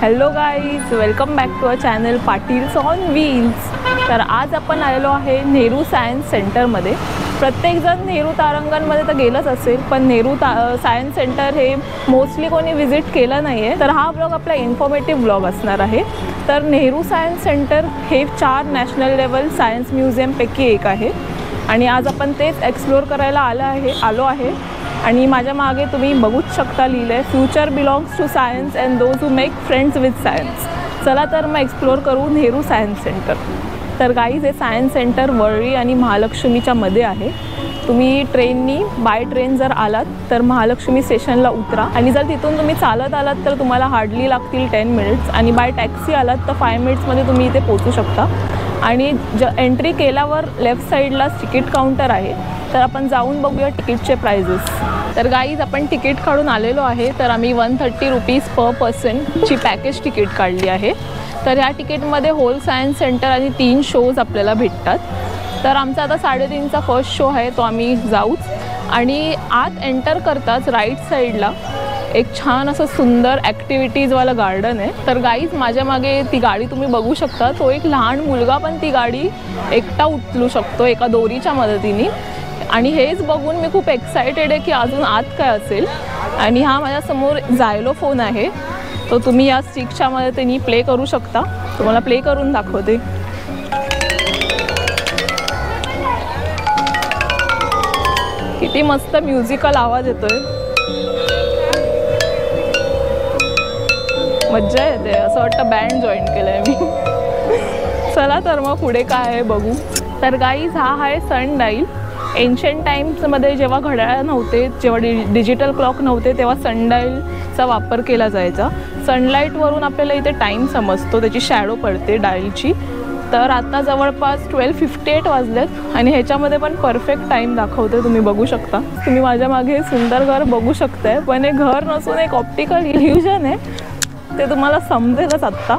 Hello guys, welcome back to a channel Patils on wheels. तर आज आपण आलेलो आहे नेहरू सायन्स सेंटरमध्ये। प्रत्येकजण नेहरू तारांगणमध्ये तर गेलंच असेल, पण नेहरू सायन्स सेंटर हे मोस्टली कोणी व्हिजिट केलं नाही आहे। तर हा ब्लॉग आपला इन्फॉर्मेटिव्ह ब्लॉग असणार आहे। तर नेहरू सायन्स सेंटर हे 4 नॅशनल लेवल सायन्स म्युझियमपैकी एक आहे आणि आज आपण तेच एक्सप्लोर करायला आलो आहे। आणि माझ्या मागे तुम्ही बघूच शकता लिहिलं आहे, future belongs to science and those who make friends with science. चला तर मग एक्सप्लोर करू नेहरू सायन्स सेंटर। तर गाईज हे सायन्स सेंटर वरळी आणि महालक्ष्मीच्या मध्ये आहे। तुम्ही ट्रेननी बाय ट्रेन जर आलात तर महालक्ष्मी स्टेशनला उतरा आणि जर तिथून तुम्ही चालत आलात तर तुम्हाला हार्डली लागतील 10 मिनिट्स आणि बाय टॅक्सी आलात तर 5 मिनिट्समध्ये तुम्ही इथे पोहोचू शकता। आणि एंट्री केल्यावर लेफ्ट साईडला तिकीट काउंटर आहे, तर आपण जाऊन बघूया तिकीटचे प्राइजेस। तर गाईज आपण तिकीट काढून आलेलो आहे। तर आम्ही 130 रुपीज पर पर्सनची पॅकेज तिकीट काढली आहे। तर ह्या तिकीटमध्ये होल सायन्स सेंटर आणि 3 शोज आपल्याला भेटतात। तर आमचा आता 3:30चा फर्स्ट शो आहे, तो आम्ही जाऊच। आणि आत एंटर करताच राईट साईडला एक छान असं सुंदर ॲक्टिव्हिटीजवालं गार्डन आहे। तर गाईज माझ्या मागे ती गाडी तुम्ही बघू शकता, तो एक लहान मुलगा पण ती गाडी एकटा उचलू शकतो एका दोरीच्या मदतीने। आणि हेच बघून मी खूप एक्सायटेड आहे की अजून आत काय असेल। आणि हा माझ्यासमोर जायलोफोन आहे, तो तुम्ही या स्टिकच्या मदतीने प्ले करू शकता। तुम्हाला प्ले करून दाखवते। किती मस्त म्युझिकल आवाज येतोय, मज्जा येते, असं वाटतं बँड जॉईन केलंय मी। चला तर मग पुढे काय आहे बघू। तर गाईज हा आहे सन डाईल। एन्शंट टाईम्समध्ये जेव्हा घड्याळ नव्हते, जेव्हा डिजिटल क्लॉक नव्हते, तेव्हा सनडाईलचा वापर केला जायचा। सनलाईटवरून आपल्याला इथे टाईम समजतो, त्याची शॅडो पडते डाईलची। तर आता जवळपास 12:58 वाजलेत आणि ह्याच्यामध्ये पण परफेक्ट टाईम दाखवते, तुम्ही बघू शकता। तुम्ही माझ्या मागे सुंदर घर बघू शकताय, पण हे घर नसून एक ऑप्टिकल इल्युजन आहे, ते तुम्हाला समजेलच आत्ता।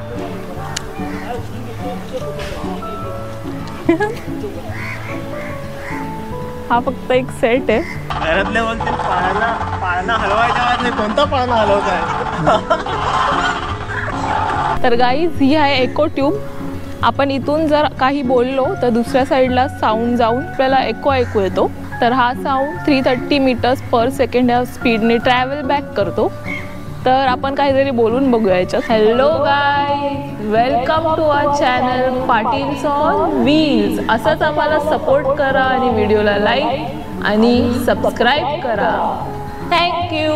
हा फक्त एक सेट आहे। घरातले बोलतील पाळणा हलवायच्या आवाज नाही, कोणता पाळणा हलवत आहे। तर गाईज ही आहे एको ट्यूब। आपण इथून जर काही बोललो तर दुसऱ्या साईडला साऊंड जाऊन आपल्याला एको ऐकू येतो। तर हा साऊंड 330 मीटर्स पर सेकंड या स्पीडने ट्रॅव्हल बॅक करतो। तर आपण काहीतरी बोलून बघूया याच्यात। Hello guys, welcome to our channel Patils on wheels. असंच आम्हाला सपोर्ट करा आणि व्हिडिओला लाईक आणि सबस्क्राईब करा, थँक्यू।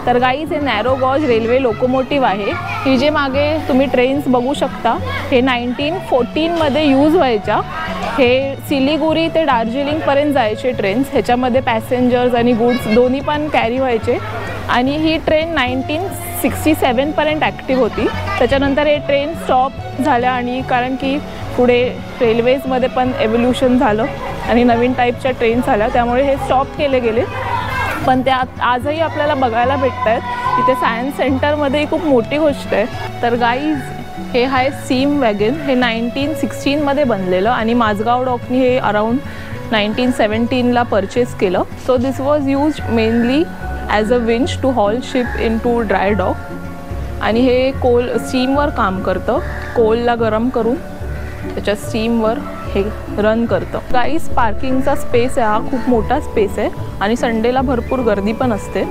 तर गाईज हे नॅरो गॉज रेल्वे लोकोमोटिव्ह आहे। ही जे मागे तुम्ही ट्रेन्स बघू शकता, हे 1914मध्ये यूज व्हायच्या। हे सिलिगुरी ते दार्जिलिंगपर्यंत जायचे ट्रेन्स। ह्याच्यामध्ये पॅसेंजर्स आणि गुड्स दोन्ही पण कॅरी व्हायचे। आणि ही ट्रेन 1967पर्यंत ॲक्टिव्ह होती। त्याच्यानंतर हे ट्रेन स्टॉप झाल्या आणि कारण की पुढे रेल्वेजमध्ये पण एव्होल्युशन झालं आणि नवीन टाईपच्या ट्रेन्स आल्या, त्यामुळे हे स्टॉप केले गेले। पण त्या आजही आपल्याला बघायला भेटत आहेत। इथे सायन्स सेंटरमध्ये खूप मोठी गोष्ट आहे। तर गाईज हे आहे सीम वॅगन। हे 1916मध्ये बनलेलं आणि माझगाव डॉकनी हे अराउंड 1917ला परचेस केलं। So this was used mainly as a winch to haul ship in to dry dock. आणि हे स्टीमवर काम करतं, कोलला गरम करून त्याच्या स्टीमवर हे रन करतं। गाईज पार्किंगचा स्पेस आहे, हा खूप मोठा स्पेस आहे आणि संडेला भरपूर गर्दी पण असते।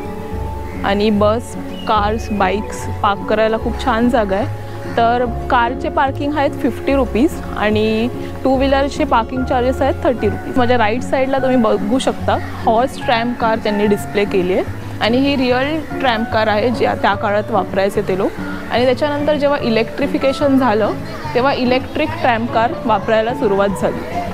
आणि बस, कार्स, बाईक्स पार्क करायला खूप छान जागा आहे। तर कारचे पार्किंग आहेत 50 रुपीज आणि 2 व्हीलरचे पार्किंग चार्जेस आहेत 30 रुपीज। माझ्या राईट साईडला तुम्ही बघू शकता हॉर्स ट्रॅम्प कार त्यांनी डिस्प्ले केली आहे आणि ही रिअल ट्रॅम्प कार आहे, जे त्या काळात वापरायचे ते लोक। आणि त्याच्यानंतर जेव्हा इलेक्ट्रिफिकेशन झालं तेव्हा इलेक्ट्रिक ट्रॅम्प कार वापरायला सुरुवात झाली।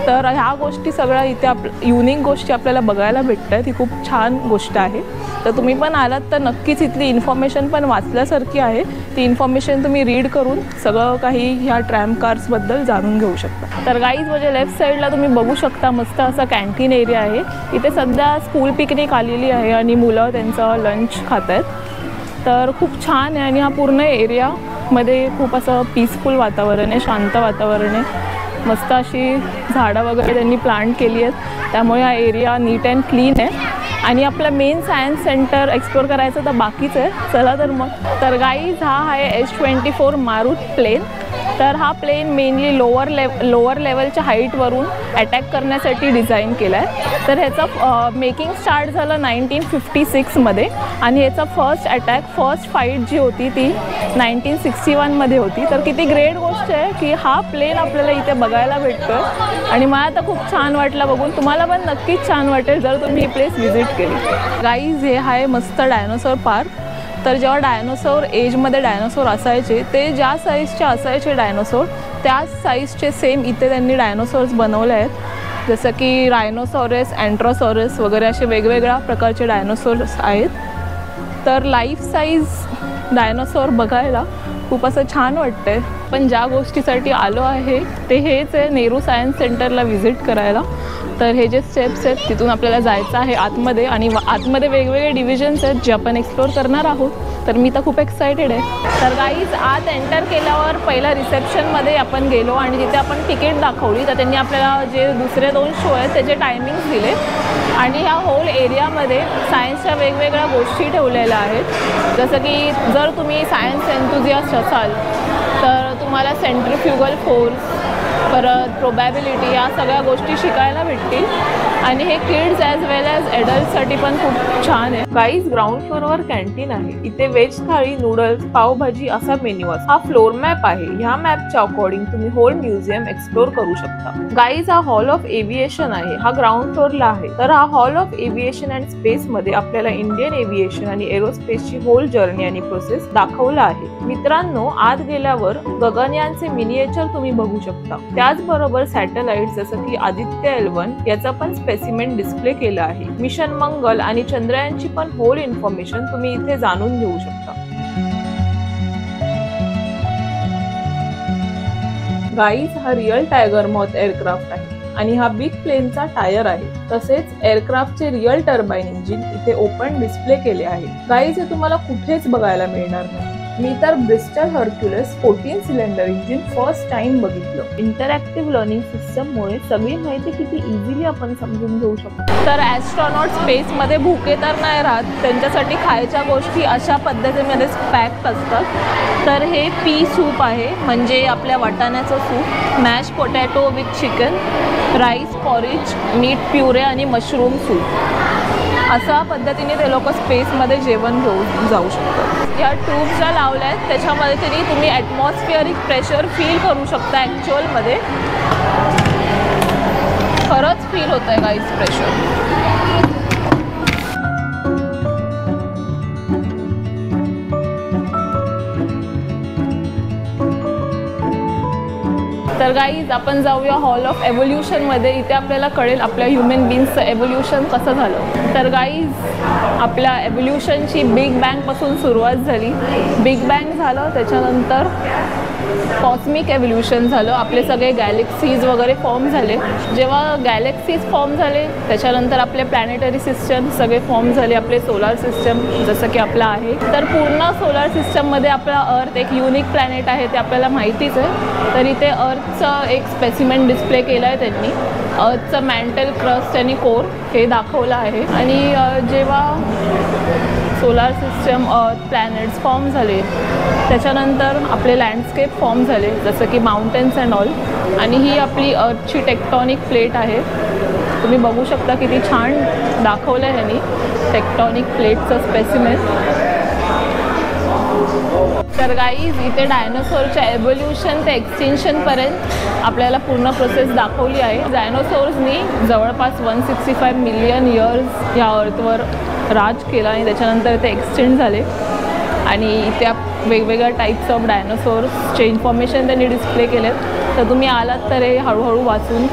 तर ह्या गोष्टी सगळ्या इथे युनिक गोष्टी आपल्याला बघायला भेटत आहेत। ही खूप छान गोष्ट आहे। तर तुम्ही पण आलात तर नक्कीच इथली इन्फॉर्मेशन पण वाचल्यासारखी आहे। ती इन्फॉर्मेशन तुम्ही रीड करून सगळं काही ह्या ट्रॅम्प कार्सबद्दल जाणून घेऊ शकता। तर गाईज माझ्या लेफ्ट साईडला तुम्ही बघू शकता मस्त असा कॅन्टीन एरिया आहे। इथे सध्या स्कूल पिकनिक आलेली आहे आणि मुलं त्यांचं लंच खात आहेत। तर खूप छान आहे आणि हा पूर्ण एरियामध्ये खूप असं पीसफुल वातावरण आहे, शांत वातावरण आहे। मस्त अशी झाडं वगैरे त्यांनी प्लांट केली आहेत, त्यामुळे हा एरिया नीट अँड क्लीन आहे। आणि आपला मेन सायन्स सेंटर एक्सप्लोर करायचं तर बाकीच आहे. चला तर मग. तर गाईज हा आहे S24 मारुत प्लेन. तर हा प्लेन मेनली लोअर लेवलच्या हाईटवरून अटॅक करण्यासाठी डिझाईन केला आहे. तर ह्याचं मेकिंग स्टार्ट झालं 1956मध्ये आणि ह्याचा फर्स्ट फाईट जी होती ती 1961मध्ये होती. तर किती ग्रेट गोष्ट आहे की हा प्लेन आपल्याला इथे बघायला भेटतो आहे आणि मला तर खूप छान वाटलं बघून. तुम्हाला पण नक्कीच छान वाटेल जर तुम्ही ही प्लेस व्हिजिट केली. गाईज हे आहे मस्त डायनोसॉर पार्क. तर जेव्हा डायनोसॉर एजमध्ये डायनोसॉर असायचे ते ज्या साईजचे असायचे डायनोसॉर त्याच साईजचे सेम इथे त्यांनी डायनोसॉर्स बनवले आहेत. जसं की रायनोसॉरस, अँट्रोसॉरस वगैरे असे वेगवेगळ्या प्रकारचे डायनोसॉर्स आहेत. तर लाईफ साईज डायनोसॉर बघायला खूप असं छान वाटतंय. पण ज्या गोष्टीसाठी आलो आहे ते हेच आहे, नेहरू सायन्स सेंटरला व्हिजिट करायला. तर हे जे स्टेप्स आहेत तिथून आपल्याला जायचं आहे आतमध्ये आणि आतमध्ये वेगवेगळे डिव्हिजन्स आहेत जे आपण एक्सप्लोर करणार आहोत. तर मी तर खूप एक्सायटेड आहे. तर गाईज आत एंटर केल्यावर पहिला रिसेप्शनमध्ये आपण गेलो आणि तिथे आपण तिकीट दाखवली. तर त्यांनी आपल्याला जे दुसरे 2 शो आहेत त्याचे टायमिंग्स दिले आणि ह्या होल एरियामध्ये सायन्सच्या वेगवेगळ्या गोष्टी ठेवलेल्या आहेत. जसं की जर तुम्ही सायन्स एन्थुझियास्ट असाल तर तुम्हाला सेंट्रिफ्युगल फोर्स, परत प्रोबॅबिलिटी या सगळ्या गोष्टी शिकायला भेटतील आणि हे किड्स ॲज वेल ॲज ॲडल्टसाठी पण खूप छान आहे. गाईज ग्राउंड फ्लोअरवर कॅन्टीन आहे. इथे व्हेज थाळी, नूडल्स, पावभाजी असा मेन्यू आहे. हा फ्लोअर मॅप आहे. ह्या मॅपच्या अकॉर्डिंग तुम्ही होल म्युझियम एक्सप्लोर करू शकता. गाईज हा हॉल ऑफ एव्हिएशन आहे. हा ग्राउंड फ्लोअरला आहे. तर हा hall of aviation and space मध्ये आपल्याला इंडियन एव्हिएशन आणि एरोस्पेसची होल जर्नी आणि प्रोसेस दाखवला आहे. मित्रांनो, आत गेल्यावर गगनयानचे मिनिएचर तुम्ही बघू शकता. त्याचबरोबर सॅटेलाइट जसं की आदित्य L1 याचा पण स्पेसिमेन डिस्प्ले केला आहे. मिशन मंगल आणि चंद्रयानची पण होल इन्फॉर्मेशन तुम्ही इथे जाणून घेऊ शकता. गाईज हा रिअल टायगर मॉथ एअरक्राफ्ट आहे आणि हा बिग प्लेनचा टायर आहे. तसेच एअरक्राफ्टचे रिअल टर्बाइन इंजिन इथे ओपन डिस्प्ले केले आहे. गाईज हे तुम्हाला कुठेच बघायला मिळणार नाही. मी तर Bristol Hercules 14 cylinder engine first time बघितलं. इंटरॅक्टिव्ह लर्निंग सिस्टममुळे सगळी माहिती किती इझिली आपण समजून घेऊ शकतो. तर ॲस्ट्रॉनॉट स्पेसमध्ये भुके तर नाही राहत, त्यांच्यासाठी खायच्या गोष्टी अशा पद्धतीमध्ये पॅक्ड असतात. तर हे पी सूप आहे, म्हणजे आपल्या वाटाण्याचं soup, mash potato with chicken, rice porridge, meat puree आणि मशरूम सूप. अशा पद्धतीने ते लोक स्पेसमध्ये जेवण घेऊन जाऊ शकतात. या ट्यूब ज्या लावल्या आहेत त्याच्यामध्ये तरी तुम्ही ॲटमॉस्फिअरिक प्रेशर फील करू शकता. ॲक्च्युअलमध्ये खरंच फील होत आहे गाईज प्रेशर. तर गाईज आपण जाऊया हॉल ऑफ एव्होल्युशनमध्ये. इथे आपल्याला कळेल आपल्या ह्युमन बीइंग्सचं एव्होल्युशन कसं झालं. तर गाईज आपल्या एव्होल्युशनची बिग बँगपासून सुरुवात झाली. बिग बँग झालं, त्याच्यानंतर कॉस्मिक एव्होल्युशन झालं. आपले सगळे गॅलेक्सीज वगैरे फॉर्म झाले. जेव्हा गॅलेक्सीज फॉर्म झाले त्याच्यानंतर आपले प्लॅनेटरी सिस्टम सगळे फॉर्म झाले. आपले सोलार सिस्टम जसं की आपला आहे. तर पूर्ण सोलार सिस्टममध्ये आपला अर्थ एक युनिक प्लॅनेट आहे ते आपल्याला माहितीच आहे. तर इथे अर्थचं एक स्पेसिमेन डिस्प्ले केलं आहे त्यांनी. अर्थचं मॅन्टल, क्रस्ट आणि कोर हे दाखवलं आहे. आणि जेव्हा सोलार सिस्टम, अर्थ, प्लॅनेट्स फॉर्म झाले त्याच्यानंतर आपले लँडस्केप फॉर्म झाले जसं की माउंटेन्स अँड ऑल. आणि ही आपली अर्थची टेक्टॉनिक प्लेट आहे. तुम्ही बघू शकता किती छान दाखवलं आहे ह्यांनी टेक्टॉनिक प्लेटचं स्पेसिमेन. तर गाईज इथे डायनोसॉरच्या एव्होल्युशन ते एक्सटिंक्शनपर्यंत आपल्याला पूर्ण प्रोसेस दाखवली आहे. डायनोसॉर्सनी जवळपास 165 मिलियन इयर्स या अर्थवर राज केला आणि त्याच्यानंतर ते एक्सटेंड झाले. आणि इथे वेगवेगळ्या टाईप्स ऑफ डायनोसॉर्सचे इन्फॉर्मेशन त्यांनी डिस्प्ले केलेत. तर तुम्ही आलात तर हे हळूहळू वाचून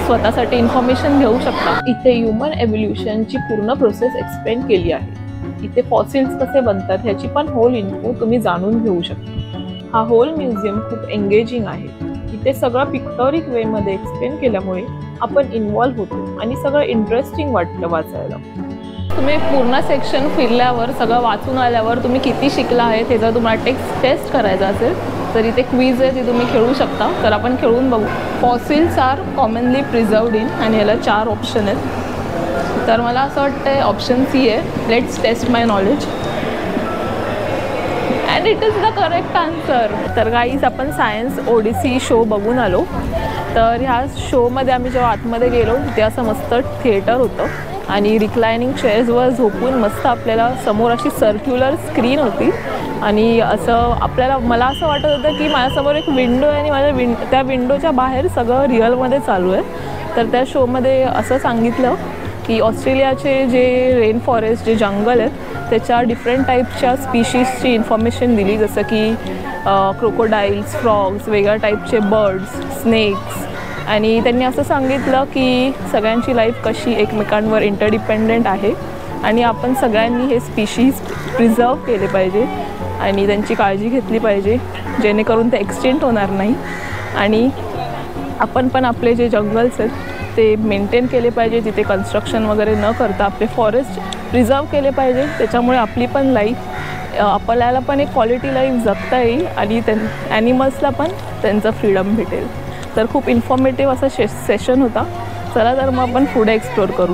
स्वतःसाठी इन्फॉर्मेशन घेऊ शकता. इथे ह्युमन एव्होल्युशनची पूर्ण प्रोसेस एक्सप्लेन केली आहे. इथे फॉसिल्स कसे बनतात ह्याची पण होल इन्फो तुम्ही जाणून घेऊ शकता. हा होल म्युझियम खूप एंगेजिंग आहे. इथे सगळं पिक्टोरिक वेमध्ये एक्सप्लेन केल्यामुळे आपण इन्व्हॉल्व होतो आणि सगळं इंटरेस्टिंग वाटतं वाचायला. तुम्ही पूर्ण सेक्शन फिरल्यावर सगळं वाचून आल्यावर तुम्ही किती शिकला आहे हे जर तुम्हाला टेस्ट करायचं असेल तर इथे क्विज आहे ती तुम्ही खेळू शकता. तर आपण खेळून बघू. Fossils are commonly preserved in आणि याला 4 ऑप्शन आहेत. तर मला असं वाटतं ऑप्शन सी आहे, let's test my knowledge and it is the correct answer. तर गाईज आपण सायन्स ओडिसी शो बघून आलो. तर ह्या शोमध्ये आम्ही जेव्हा आतमध्ये गेलो तिथे असं मस्त थिएटर होतं आणि रिक्लायनिंग चेअर्सवर झोपून मस्त आपल्याला समोर अशी सर्क्युलर स्क्रीन होती आणि असं आपल्याला मला असं वाटत होतं की माझ्यासमोर एक विंडो आहे आणि माझ्या त्या विंडोच्या बाहेर सगळं रिअलमध्ये चालू आहे. तर त्या शोमध्ये असं सांगितलं की ऑस्ट्रेलियाचे जे रेन फॉरेस्ट जे जंगल आहेत त्याच्या डिफरंट टाईपच्या स्पीशीजची इन्फॉर्मेशन दिली, जसं की क्रोकोडाईल्स, फ्रॉग्स, वेगळ्या टाईपचे बर्ड्स, स्नेक्स. आणि त्यांनी असं सांगितलं की सगळ्यांची लाईफ कशी एकमेकांवर इंटरडिपेंडंट आहे आणि आपण सगळ्यांनी हे स्पीशीज प्रिझर्व केले पाहिजे आणि त्यांची काळजी घेतली पाहिजे जेणेकरून ते एक्सटिंक्ट होणार नाही. आणि आपण पण आपले जे जंगल्स आहेत ते मेंटेन केले पाहिजे, तिथे कन्स्ट्रक्शन वगैरे न करता आपले फॉरेस्ट प्रिझर्व केले पाहिजे. त्याच्यामुळे आपली पण लाईफ, आपल्याला पण एक क्वालिटी लाईफ जगता येईल आणि ॲनिमल्सला पण त्यांचं फ्रीडम भेटेल. तर खूप इन्फॉर्मेटिव्ह असा सेशन होता. चला तर मग आपण पुढे एक्सप्लोर करू.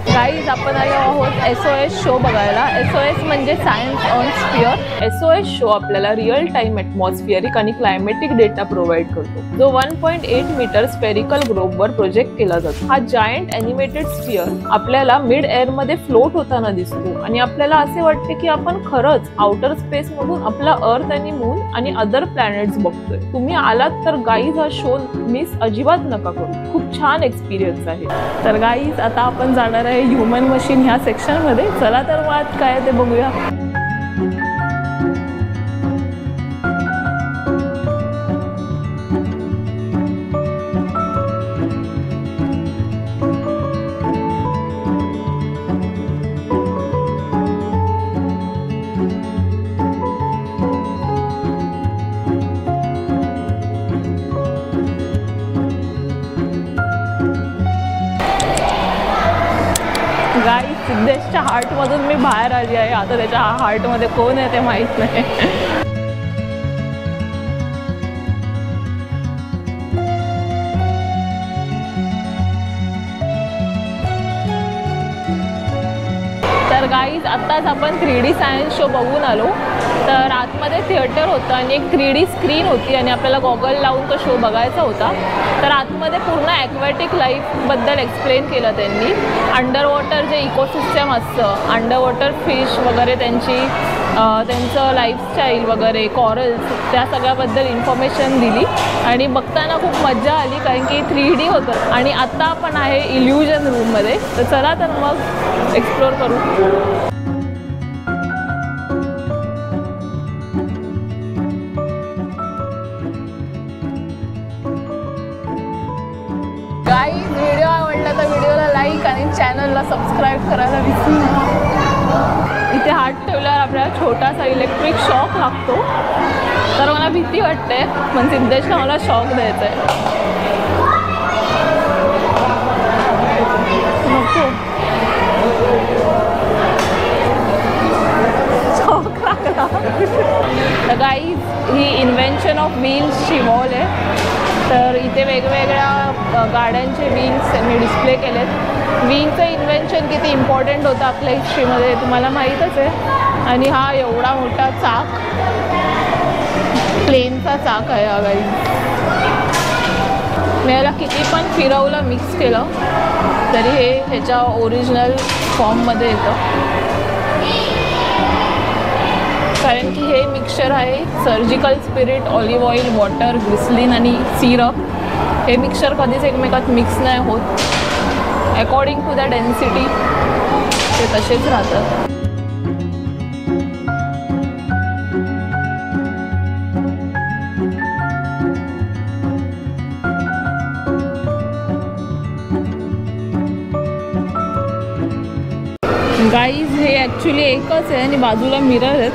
गाईज आपण आलो आहोत SOS शो बघायला. SOS म्हणजे science on sphere. SOS show आपल्याला रिअल टाईम ॲटमॉस्फिअरिक आणि क्लायमेटिक डेटा प्रोव्हाइड करतो, जो 1.8 मीटर स्फेरिकल ग्लोबवर प्रोजेक्ट केला जातो. हा जायंट ॲनिमेटेड स्फिअर आपल्याला मिड एअरमध्ये फ्लोट होताना दिसतो आणि आपल्याला असे वाटते की आपण खरंच आउटर स्पेसमधून आपला अर्थ आणि मून आणि अदर प्लॅनेट्स बघतोय. तुम्ही आलात तर गाईज हा शो मिस अजिबात नका करू, खूप छान एक्सपिरियन्स आहे. तर गाईज आता आपण जाणार आहे ह्युमन मशीन ह्या सेक्शनमध्ये. चला तर मग काय ते बघूया. गाईज सिद्धेशच्या हार्टमधून मी बाहेर आली आहे. आता त्याच्या हार्टमध्ये कोण आहे ते माहीत नाही. तर गाईज आत्ताच आपण 3D सायन्स शो बघून आलो. तर आतमध्ये थिएटर होतं आणि एक 3D स्क्रीन होती आणि आपल्याला गॉगल लावून तो शो बघायचा होता. तर आतमध्ये पूर्ण ॲक्वॅटिक लाईफबद्दल एक्सप्लेन केलं त्यांनी. अंडर वॉटर जे इकोसिस्टम असतं, अंडर वॉटर फिश वगैरे त्यांचं लाईफस्टाईल वगैरे, कॉरल्स, त्या सगळ्याबद्दल इन्फॉर्मेशन दिली आणि बघताना खूप मजा आली कारण की 3D होतं. आणि आत्ता आपण आहे इल्युजन रूममध्ये. तर चला तर मग एक्सप्लोर करू. गाईज व्हिडिओ आवडला तर व्हिडिओला लाईक आणि चॅनलला सबस्क्राईब करायला विसरू नका. इथे हात ठेवल्यावर आपल्याला छोटासा इलेक्ट्रिक शॉक लागतो. तर मला भीती वाटते पण सिद्धेशला मला शॉक द्यायचा आहे. नको शॉक लागला. तर गाईज ही इन्व्हेन्शन ऑफ व्हील्सची वॉल आहे. तर इथे वेगवेगळ्या गाड्यांचे व्हील्स त्यांनी डिस्प्ले केलेत. व्हीलचं इन्व्हेन्शन किती इम्पॉर्टंट होतं आपल्या हिस्ट्रीमध्ये तुम्हाला माहीतच आहे. आणि हा एवढा मोठा चाक, प्लेनचा चाक आहे हा गाईज. मी याला किती पण फिरवलं, मिक्स केलं तरी हे ह्याच्या ओरिजिनल फॉर्ममध्ये येतं. कारण की हे मिक्सचर आहे surgical spirit, olive oil, water, glycerin आणि सिरप. हे मिक्सचर कधीच एकमेकात मिक्स नाही होत. अकॉर्डिंग टू द डेन्सिटी ते तसेच राहतात. गाईज हे ॲक्च्युली एकच आहे आणि बाजूला मिरर आहेत.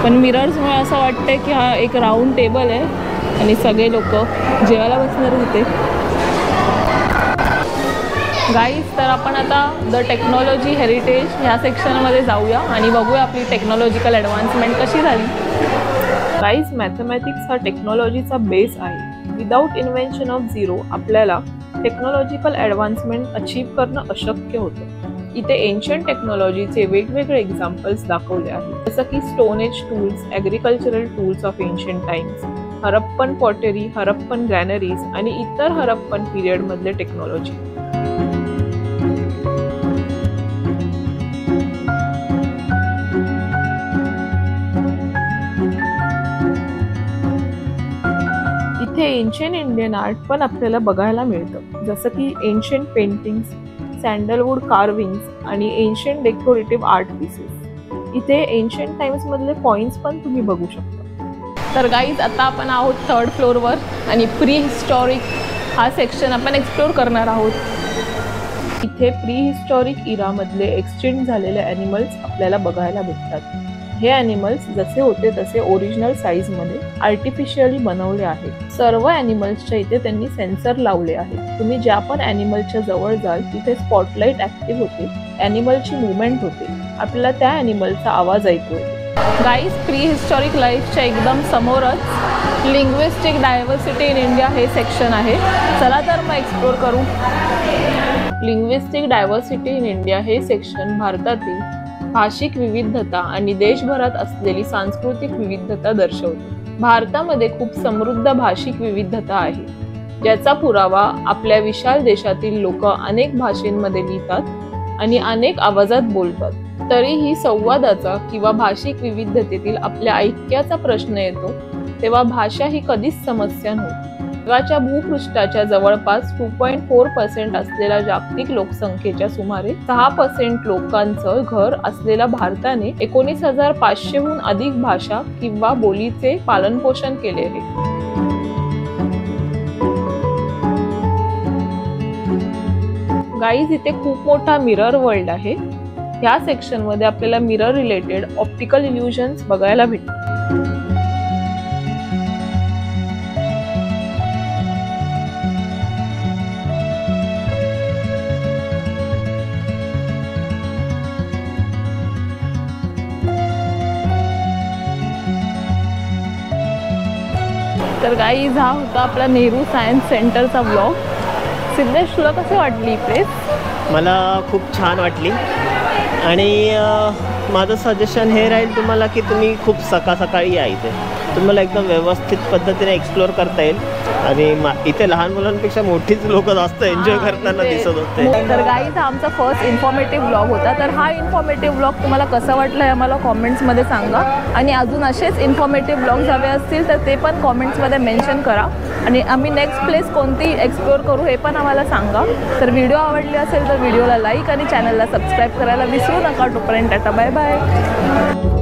पण मिरर्समुळे असं वाटतं की हा एक राऊंड टेबल आहे आणि सगळे लोक जेवायला बसणार होते. गाईज तर आपण आता द टेक्नॉलॉजी हेरिटेज ह्या सेक्शनमध्ये जाऊया आणि बघूया आपली टेक्नॉलॉजिकल ॲडव्हान्समेंट कशी झाली. गाईज मॅथमॅटिक्स हा टेक्नॉलॉजीचा बेस आहे. विदाऊट इन्व्हेन्शन ऑफ झिरो आपल्याला टेक्नॉलॉजिकल ॲडव्हान्समेंट अचीव करणं अशक्य होतं. इथे एन्शंट टेक्नॉलॉजीचे वेगवेगळे एक्झाम्पल्स दाखवले आहेत, जसं की stone age tools, agricultural tools of ancient times, Harappan pottery, Harappan granaries आणि इतर हरप्पन पिरियडमधले टेक्नॉलॉजी. इथे एन्शंट इंडियन आर्ट पण आपल्याला बघायला मिळतं, जसं की एन्शंट पेंटिंग्स, सँडलवूड कार्विंग्स आणि एन्शंट डेकोरेटिव्ह आर्ट पीसेस. इथे एन्शंट टाइम्स मधले कॉइन्स पण तुम्ही बघू शकता. तर गाईज, आता आपण आहोत 3rd फ्लोअरवर आणि प्री हिस्टॉरिक हा सेक्शन आपण एक्सप्लोर करणार आहोत. इथे प्री हिस्टॉरिक इरामधले एक्सटिंक्ट झालेले ॲनिमल्स आपल्याला बघायला भेटतात. हे ॲनिमल्स जसे होते तसे ओरिजिनल साईजमध्ये आर्टिफिशियली बनवले आहेत. सर्व ॲनिमल्सच्या इथे त्यांनी सेन्सर लावले आहेत. तुम्ही ज्या पण ॲनिमलच्या जवळ जाल तिथे स्पॉटलाईट ॲक्टिव्ह होते, ॲनिमलची मुवमेंट होते, आपल्याला त्या ॲनिमलचा आवाज ऐकू येतो. गाईज, प्री हिस्टॉरिक लाईफच्या एकदम समोरच लिंग्विस्टिक डायव्हर्सिटी इन इंडिया हे सेक्शन आहे. चला तर मग एक्सप्लोर करू. लिंग्विस्टिक डायव्हर्सिटी इन इंडिया हे सेक्शन भारतातील भाषिक विविधता आणि देशभरात असलेली सांस्कृतिक विविधता दर्शवते. भारतामध्ये खूप समृद्ध भाषिक विविधता आहे, ज्याचा पुरावा आपल्या विशाल देशातील लोक अनेक भाषेंमध्ये लिहितात आणि अनेक आवाजात बोलतात. तरीही संवादाचा किंवा भाषिक विविधतेतील आपल्या ऐक्याचा प्रश्न येतो तेव्हा भाषा ही कधीच समस्या नव्हती. जगाच्या भूपृष्ठाच्या जवळपास 2.4% असलेल्या जागतिक लोकसंख्येच्या सुमारे 6% लोकांचं घर असलेल्या भारताने 19,500हून अधिक भाषा किंवा बोलीचे पालनपोषण केले आहे. गाईज, इथे खूप मोठा मिरर वर्ल्ड आहे. ह्या सेक्शन मध्ये आपल्याला मिरर रिलेटेड ऑप्टिकल इल्युजन्स बघायला भेटतात. तर गाईज, हा होता आपला नेहरू सायन्स सेंटरचा ब्लॉग. सिद्धेश, तुला कसं वाटली ही प्लेस? मला खूप छान वाटली आणि माझं सजेशन हे राहील तुम्हाला की तुम्ही खूप सकाळी या. इथे तुम्हाला एकदम व्यवस्थित पद्धतीने एक्सप्लोर करता येईल आणि इथे लहान मुलांपेक्षा मोठीच लोक जास्त एन्जॉय करताना दिसत होते. तर गाईज, हा आमचा फर्स्ट इन्फॉर्मेटिव्ह ब्लॉग होता. तर हा इन्फॉर्मेटिव्ह ब्लॉग तुम्हाला कसा वाटला हे आम्हाला कॉमेंट्समध्ये सांगा आणि अजून असेच इन्फॉर्मेटिव्ह ब्लॉग्स हवे असतील तर ते पण कॉमेंट्समध्ये मेन्शन करा आणि आम्ही नेक्स्ट प्लेस कोणती एक्सप्लोर करू हे पण आम्हाला सांगा. तर व्हिडिओ आवडली असेल तर व्हिडिओला लाईक आणि चॅनलला सबस्क्राईब करायला विसरू नका. तोपर्यंत टाटा, बाय बाय.